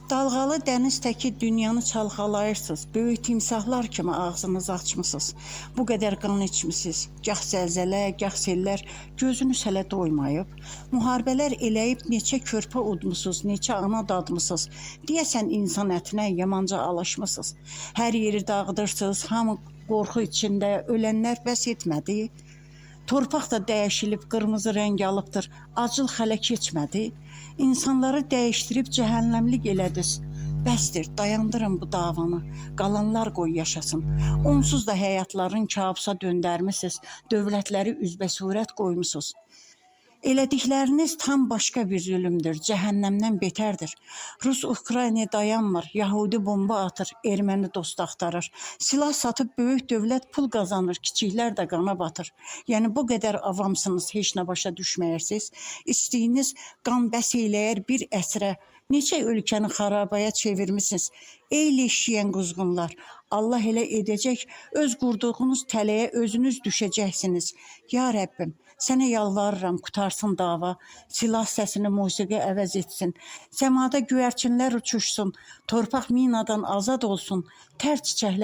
Dalğalı dənizdəki dünyanı çalxalayırsınız. Böyük timsahlar kimi ağzınızı açmısınız. Bu qədər qan içmisiniz. Gah zəlzələ, gah sellər gözünüz hələ doymayıb. Müharibələr eləyib neçə körpə udmusunuz, neçə ana dadmısınız. Deyəsən insan ətinə yamanca alışmısınız. Hər yeri dağıdırsınız, hamı qorxu içində, ölənlər bəs etmədi. Torpaq da dəyişilib, qırmızı rəng alıbdır, acıl hələ keçmədi. İnsanları dəyişdirib cəhənnəmlik elədiniz. Bəsdir, dayandırın bu davanı, qalanlar qoy yaşasın. Onsuz da həyatların kabusa döndərmisiniz, dövlətləri üzbəsurət qoymusunuz. Elədikləriniz tam başqa bir zülümdür, cəhənnəmdən betərdir. Rus Ukrayna dayanmır, Yahudi bomba atır, erməni dost axtarır. Silah satıb böyük dövlət pul qazanır, kiçiklər də qana batır. Yəni bu qədər avamsınız, heç nə başa düşməyirsiniz. İçdiyiniz qan bəs eləyər bir əsrə. Neçə ölkəni xarabaya çevirmisiniz. Ey leşiyən quzğunlar, Allah elə edəcək, öz qurduğunuz tələyə özünüz düşəcəksiniz. Ya Rəbbim, sənə yalvarıram, qutarsın dava, silah səsini musiqi əvəz etsin. Səmada göyərçinlər uçuşsun, torpaq minadan azad olsun, tər çiçəklər